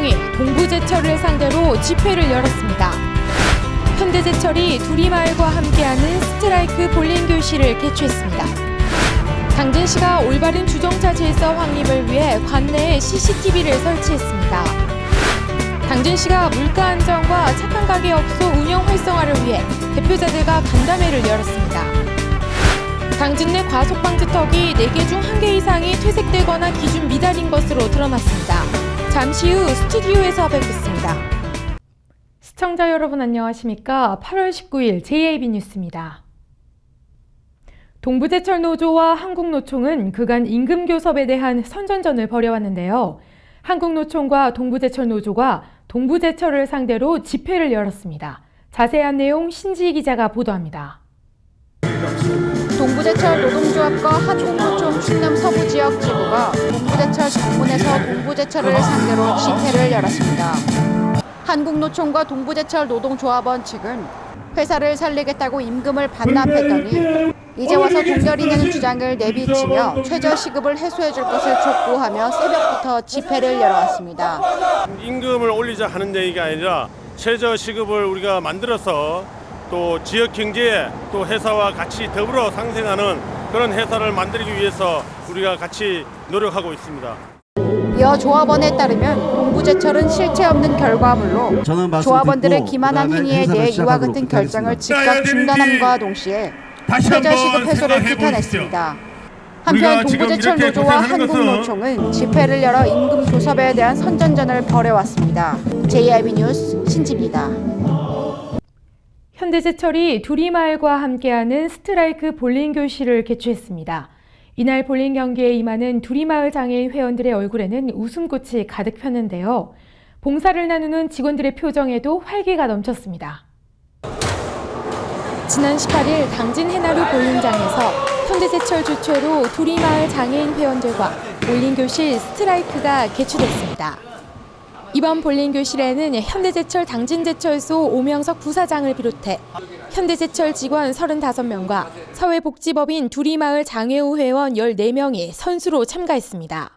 한국노총이 동부제철을 상대로 집회를 열었습니다. 현대제철이 두리마을과 함께하는 스트라이크 볼링 교실을 개최했습니다. 당진시가 올바른 주정차 질서 확립을 위해 관내에 CCTV를 설치했습니다. 당진시가 물가 안정과 착한 가게업소 운영 활성화를 위해 대표자들과 간담회를 열었습니다. 당진 내 과속방지턱이 4개 중 1개 이상이 퇴색되거나 기준 미달인 것으로 드러났습니다. 잠시 후 스튜디오에서 뵙겠습니다. 시청자 여러분 안녕하십니까? 8월 19일 JAB 뉴스입니다. 동부제철 노조와 한국노총은 그간 임금 교섭에 대한 선전전을 벌여왔는데요. 한국노총과 동부제철 노조가 동부제철을 상대로 집회를 열었습니다. 자세한 내용 신지희 기자가 보도합니다. 동부제철 노동조합과 한국노총 충남 서부지역 지부가 동부제철 정문에서 동부제철을 상대로 집회를 열었습니다. 한국노총과 동부제철 노동조합원 측은 회사를 살리겠다고 임금을 반납했더니 이제 와서 동결이 되는 주장을 내비치며 최저시급을 해소해 줄 것을 촉구하며 새벽부터 집회를 열어왔습니다. 임금을 올리자 하는 얘기가 아니라 최저시급을 우리가 만들어서 또 지역 경제에 또 회사와 같이 더불어 상생하는 그런 회사를 만들기 위해서 우리가 같이 노력하고 있습니다. 이어 조합원에 따르면 동부제철은 실체 없는 결과물로 조합원들의 기만한 행위에 대해 이와 같은 결정을 즉각 중단함과 동시에 최저시급 해소를 규탄했습니다. 한편 동부제철 노조와 한국노총은 집회를 열어 임금 교섭에 대한 선전전을 벌여왔습니다. JIB 뉴스 신지입니다. 현대제철이 두리마을과 함께하는 스트라이크 볼링 교실을 개최했습니다. 이날 볼링 경기에 임하는 두리마을 장애인 회원들의 얼굴에는 웃음꽃이 가득 폈는데요. 봉사를 나누는 직원들의 표정에도 활기가 넘쳤습니다. 지난 18일 당진 해나루 볼링장에서 현대제철 주최로 두리마을 장애인 회원들과 볼링 교실 스트라이크가 개최됐습니다. 이번 볼링 교실에는 현대제철 당진제철소 오명석 부사장을 비롯해 현대제철 직원 35명과 사회복지법인 두리마을 장애우 회원 14명이 선수로 참가했습니다.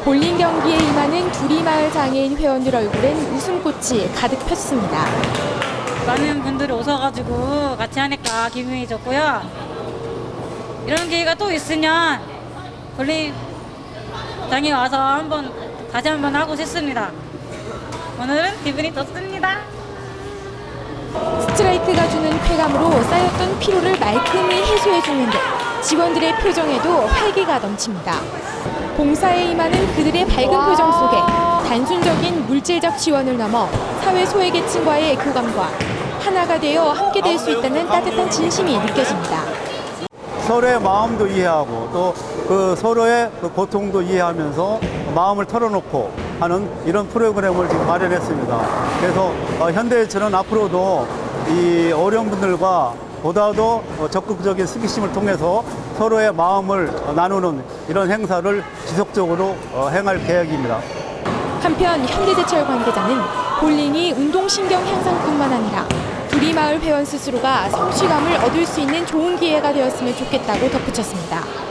볼링 경기에 임하는 두리마을 장애인 회원들 얼굴엔 웃음꽃이 가득 폈습니다. 많은 분들이 오셔가지고 같이 하니까 기분이 좋고요. 이런 기회가 또 있으면 볼링장에 와서 다시 한번 하고 싶습니다. 오늘은 기분이 좋습니다. 스트라이크가 주는 쾌감으로 쌓였던 피로를 말끔히 해소해주는 듯 직원들의 표정에도 활기가 넘칩니다. 봉사에 임하는 그들의 밝은 표정 속에 단순적인 물질적 지원을 넘어 사회 소외계층과의 교감과 하나가 되어 함께 될 수 있다는 따뜻한 진심이 느껴집니다. 서로의 마음도 이해하고 또 그 서로의 그 고통도 이해하면서 마음을 털어놓고 하는 이런 프로그램을 지금 마련했습니다. 그래서 현대제철은 앞으로도 이 어려운 분들과 보다도 적극적인 스키심을 통해서 서로의 마음을 나누는 이런 행사를 지속적으로 행할 계획입니다. 한편 현대제철 관계자는 볼링이 운동신경 향상뿐만 아니라 두리마을 회원 스스로가 성취감을 얻을 수 있는 좋은 기회가 되었으면 좋겠다고 덧붙였습니다.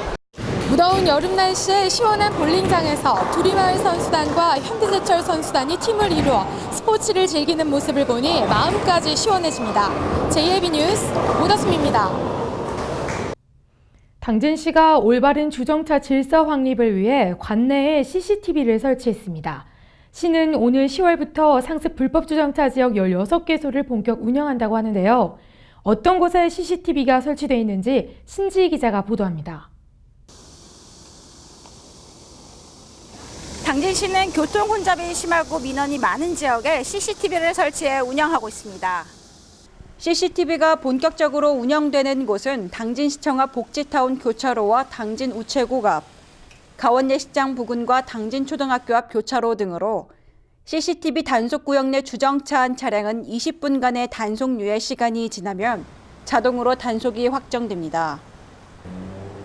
무더운 여름 날씨에 시원한 볼링장에서 두리마을 선수단과 현대제철 선수단이 팀을 이루어 스포츠를 즐기는 모습을 보니 마음까지 시원해집니다. JAB 뉴스 오다솜입니다. 당진시가 올바른 주정차 질서 확립을 위해 관내에 CCTV를 설치했습니다. 시는 오늘 10월부터 상습 불법 주정차 지역 16개소를 본격 운영한다고 하는데요. 어떤 곳에 CCTV가 설치되어 있는지 신지희 기자가 보도합니다. 당진시는 교통 혼잡이 심하고 민원이 많은 지역에 CCTV를 설치해 운영하고 있습니다. CCTV가 본격적으로 운영되는 곳은 당진시청 앞 복지타운 교차로와 당진 우체국 앞, 가원예식장 부근과 당진초등학교 앞 교차로 등으로 CCTV 단속구역 내 주정차한 차량은 20분간의 단속 유예 시간이 지나면 자동으로 단속이 확정됩니다.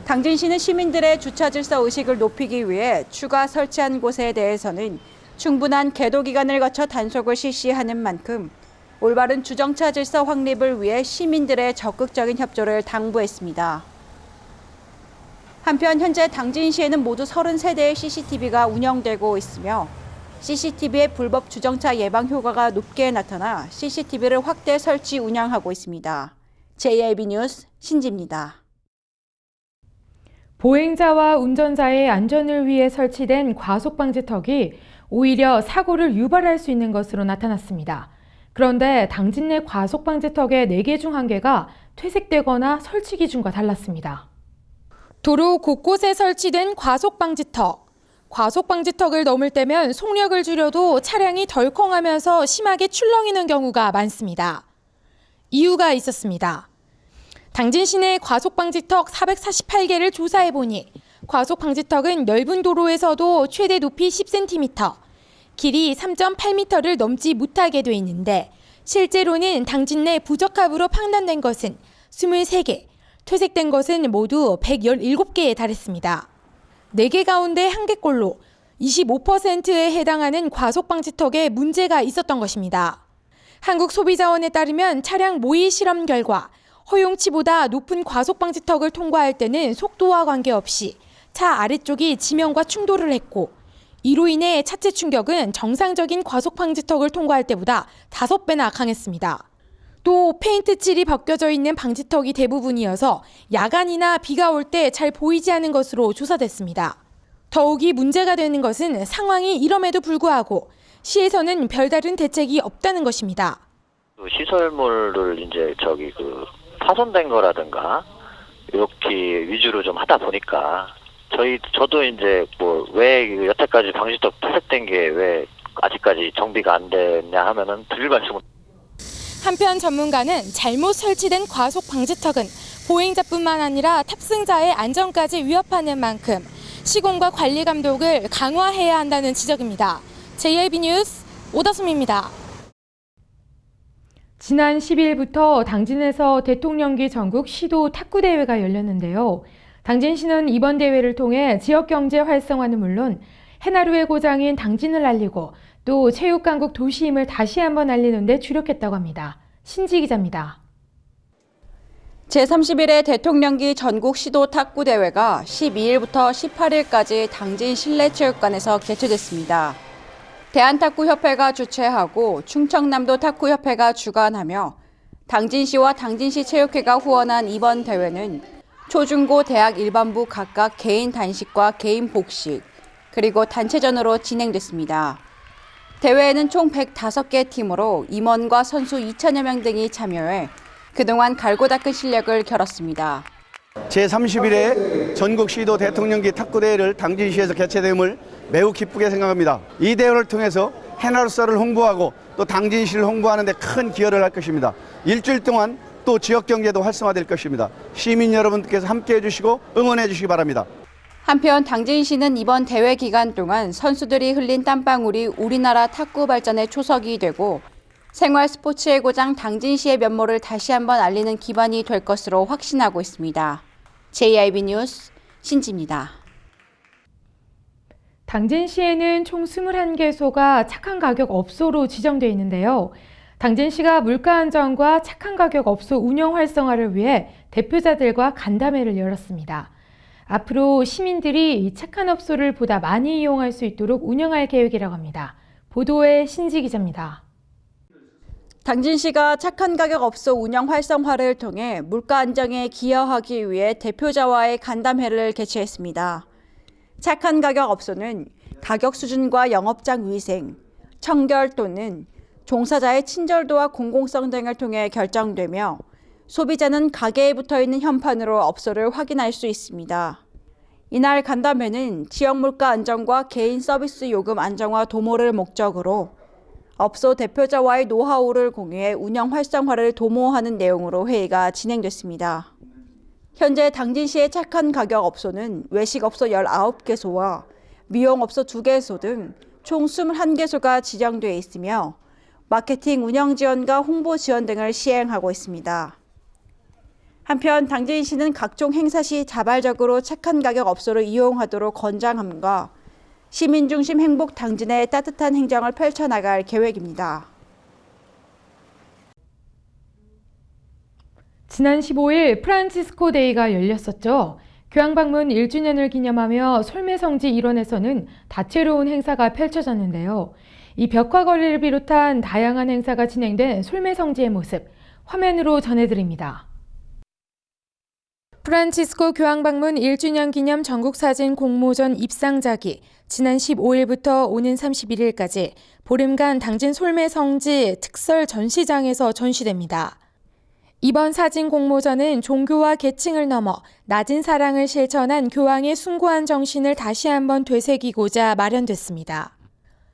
당진시는 시민들의 주차 질서 의식을 높이기 위해 추가 설치한 곳에 대해서는 충분한 계도 기간을 거쳐 단속을 실시하는 만큼 올바른 주정차 질서 확립을 위해 시민들의 적극적인 협조를 당부했습니다. 한편 현재 당진시에는 모두 33대의 CCTV가 운영되고 있으며 CCTV의 불법 주정차 예방 효과가 높게 나타나 CCTV를 확대 설치 운영하고 있습니다. JIB 뉴스 신지입니다. 보행자와 운전자의 안전을 위해 설치된 과속방지턱이 오히려 사고를 유발할 수 있는 것으로 나타났습니다. 그런데 당진 내 과속방지턱의 4개 중 1개가 퇴색되거나 설치 기준과 달랐습니다. 도로 곳곳에 설치된 과속방지턱. 과속방지턱을 넘을 때면 속력을 줄여도 차량이 덜컹하면서 심하게 출렁이는 경우가 많습니다. 이유가 있었습니다. 당진 시내 과속방지턱 448개를 조사해보니 과속방지턱은 넓은 도로에서도 최대 높이 10cm, 길이 3.8m를 넘지 못하게 돼 있는데 실제로는 당진 내 부적합으로 판단된 것은 23개, 퇴색된 것은 모두 117개에 달했습니다. 4개 가운데 1개꼴로 25%에 해당하는 과속방지턱에 문제가 있었던 것입니다. 한국소비자원에 따르면 차량 모의 실험 결과 허용치보다 높은 과속방지턱을 통과할 때는 속도와 관계없이 차 아래쪽이 지면과 충돌을 했고 이로 인해 차체 충격은 정상적인 과속방지턱을 통과할 때보다 5배나 강했습니다. 또 페인트 칠이 벗겨져 있는 방지턱이 대부분이어서 야간이나 비가 올 때 잘 보이지 않는 것으로 조사됐습니다. 더욱이 문제가 되는 것은 상황이 이럼에도 불구하고 시에서는 별다른 대책이 없다는 것입니다. 시설물을 이제 파손된 거라든가 이렇게 위주로 좀 하다 보니까 저도 이제 왜 여태까지 방지턱 퇴색된 게 왜 아직까지 정비가 안 됐냐 하면은 드릴 말씀은. 한편 전문가는 잘못 설치된 과속 방지턱은 보행자뿐만 아니라 탑승자의 안전까지 위협하는 만큼 시공과 관리 감독을 강화해야 한다는 지적입니다. JIB 뉴스 오다솜입니다. 지난 10일부터 당진에서 대통령기 전국 시도 탁구대회가 열렸는데요. 당진시는 이번 대회를 통해 지역경제 활성화는 물론 해나루의 고장인 당진을 알리고 또 체육강국 도시임을 다시 한번 알리는 데 주력했다고 합니다. 신지 기자입니다. 제31회 대통령기 전국 시도 탁구 대회가 12일부터 18일까지 당진 실내체육관에서 개최됐습니다. 대한탁구협회가 주최하고 충청남도 탁구협회가 주관하며 당진시와 당진시 체육회가 후원한 이번 대회는 초중고 대학 일반부 각각 개인 단식과 개인 복식, 그리고 단체전으로 진행됐습니다. 대회에는 총 105개 팀으로 임원과 선수 2천여 명 등이 참여해 그동안 갈고 닦은 실력을 겨뤘습니다. 제31회 전국 시도 대통령기 탁구대회를 당진시에서 개최됨을 매우 기쁘게 생각합니다. 이 대회를 통해서 해나루사를 홍보하고 또 당진시를 홍보하는 데 큰 기여를 할 것입니다. 일주일 동안 또 지역경제도 활성화될 것입니다. 시민 여러분께서 함께해 주시고 응원해 주시기 바랍니다. 한편 당진시는 이번 대회 기간 동안 선수들이 흘린 땀방울이 우리나라 탁구 발전의 초석이 되고 생활 스포츠의 고장 당진시의 면모를 다시 한번 알리는 기반이 될 것으로 확신하고 있습니다. JIB 뉴스 신지입니다. 당진시에는 총 21개소가 착한 가격 업소로 지정되어 있는데요. 당진시가 물가 안정과 착한 가격 업소 운영 활성화를 위해 대표자들과 간담회를 열었습니다. 앞으로 시민들이 이 착한 업소를 보다 많이 이용할 수 있도록 운영할 계획이라고 합니다. 보도에 신지 기자입니다. 당진시가 착한 가격 업소 운영 활성화를 통해 물가 안정에 기여하기 위해 대표자와의 간담회를 개최했습니다. 착한 가격 업소는 가격 수준과 영업장 위생, 청결 또는 종사자의 친절도와 공공성 등을 통해 결정되며 소비자는 가게에 붙어있는 현판으로 업소를 확인할 수 있습니다. 이날 간담회는 지역 물가 안정과 개인 서비스 요금 안정화 도모를 목적으로 업소 대표자와의 노하우를 공유해 운영 활성화를 도모하는 내용으로 회의가 진행됐습니다. 현재 당진시의 착한 가격 업소는 외식업소 19개소와 미용업소 2개소 등 총 21개소가 지정되어 있으며 마케팅 운영 지원과 홍보 지원 등을 시행하고 있습니다. 한편 당진시는 각종 행사 시 자발적으로 착한 가격 업소를 이용하도록 권장함과 시민 중심 행복 당진의 따뜻한 행정을 펼쳐나갈 계획입니다. 지난 15일 프란치스코 데이가 열렸었죠. 교황 방문 1주년을 기념하며 솔매성지 일원에서는 다채로운 행사가 펼쳐졌는데요. 이 벽화거리를 비롯한 다양한 행사가 진행된 솔매성지의 모습, 화면으로 전해드립니다. 프란치스코 교황 방문 1주년 기념 전국사진 공모전 입상작이 지난 15일부터 오는 31일까지 보름간 당진 솔매성지 특설 전시장에서 전시됩니다. 이번 사진 공모전은 종교와 계층을 넘어 낮은 사랑을 실천한 교황의 숭고한 정신을 다시 한번 되새기고자 마련됐습니다.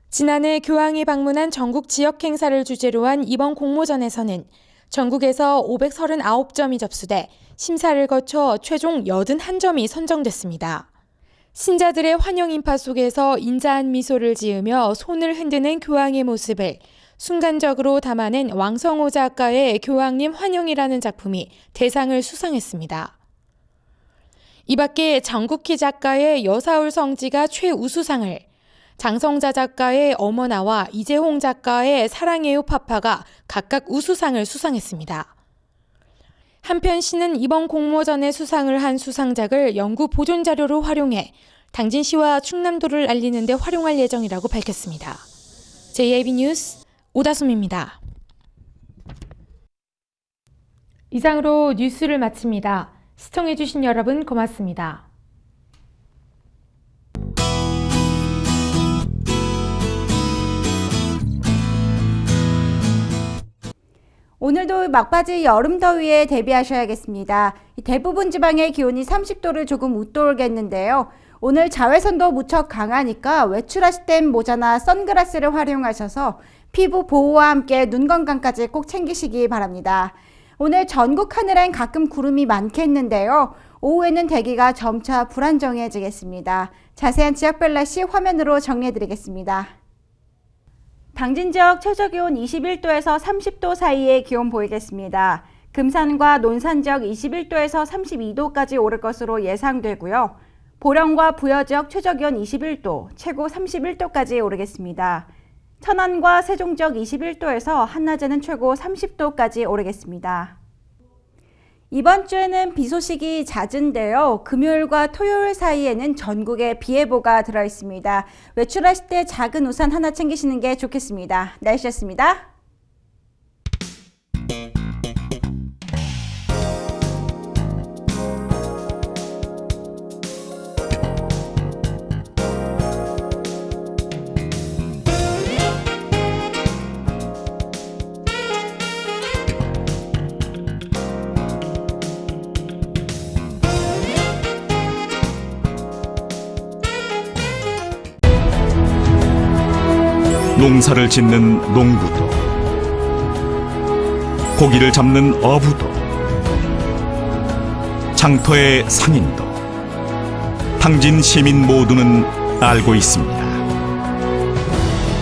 지난해 교황이 방문한 전국 지역 행사를 주제로 한 이번 공모전에서는 전국에서 539점이 접수돼 심사를 거쳐 최종 81점이 선정됐습니다. 신자들의 환영 인파 속에서 인자한 미소를 지으며 손을 흔드는 교황의 모습을 순간적으로 담아낸 왕성호 작가의 교황님 환영이라는 작품이 대상을 수상했습니다. 이 밖에 장국희 작가의 여사울 성지가 최우수상을, 장성자 작가의 어머나와 이재홍 작가의 사랑해요 파파가 각각 우수상을 수상했습니다. 한편 시는 이번 공모전에 수상을 한 수상작을 연구 보존 자료로 활용해 당진시와 충남도를 알리는 데 활용할 예정이라고 밝혔습니다. JIB 뉴스 오다솜입니다. 이상으로 뉴스를 마칩니다. 시청해주신 여러분 고맙습니다. 오늘도 막바지 여름 더위에 대비하셔야겠습니다. 대부분 지방의 기온이 30도를 조금 웃돌겠는데요. 오늘 자외선도 무척 강하니까 외출하실 땐 모자나 선글라스를 활용하셔서 피부 보호와 함께 눈 건강까지 꼭 챙기시기 바랍니다. 오늘 전국 하늘엔 가끔 구름이 많겠는데요. 오후에는 대기가 점차 불안정해지겠습니다. 자세한 지역별 날씨 화면으로 정리해드리겠습니다. 당진 지역 최저기온 21도에서 30도 사이의 기온 보이겠습니다. 금산과 논산 지역 21도에서 32도까지 오를 것으로 예상되고요. 보령과 부여 지역 최저기온 21도, 최고 31도까지 오르겠습니다. 천안과 세종 지역 21도에서 한낮에는 최고 30도까지 오르겠습니다. 이번 주에는 비 소식이 잦은데요. 금요일과 토요일 사이에는 전국에 비 예보가 들어있습니다. 외출하실 때 작은 우산 하나 챙기시는 게 좋겠습니다. 날씨였습니다. 농사를 짓는 농부도, 고기를 잡는 어부도, 장터의 상인도, 당진 시민 모두는 알고 있습니다.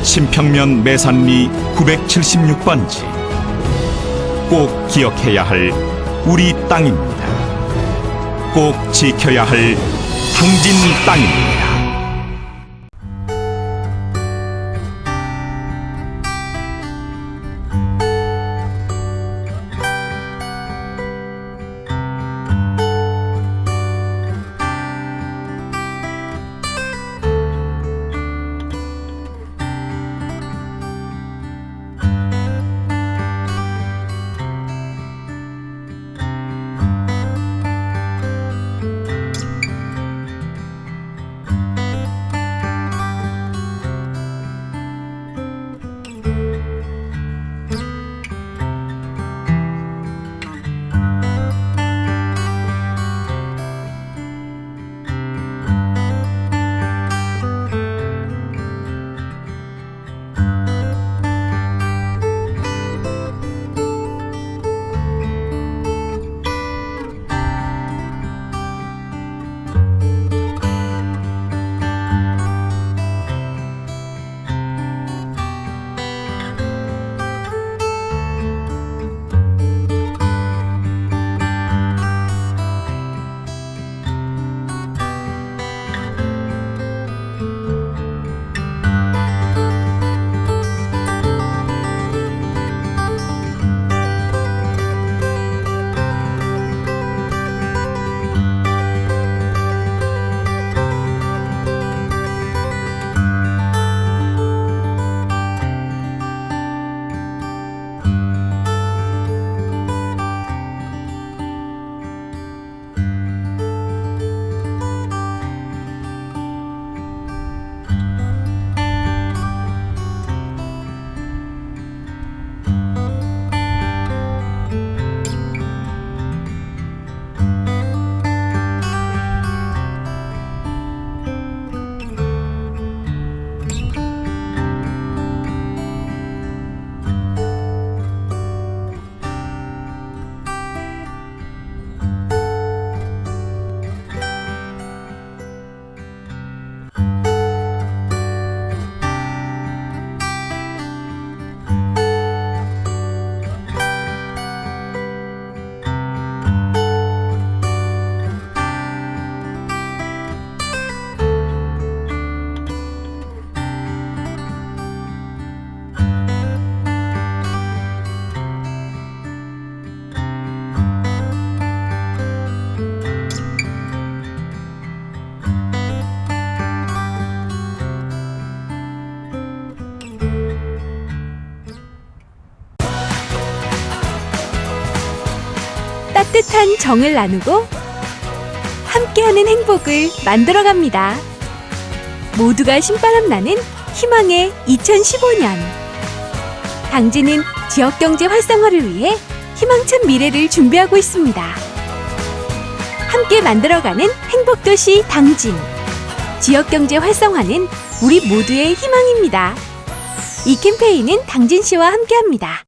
신평면 매산리 976번지, 꼭 기억해야 할 우리 땅입니다. 꼭 지켜야 할 당진 땅입니다. 따뜻한 정을 나누고 함께하는 행복을 만들어갑니다. 모두가 신바람 나는 희망의 2015년. 당진은 지역경제 활성화를 위해 희망찬 미래를 준비하고 있습니다. 함께 만들어가는 행복도시 당진. 지역경제 활성화는 우리 모두의 희망입니다. 이 캠페인은 당진시와 함께합니다.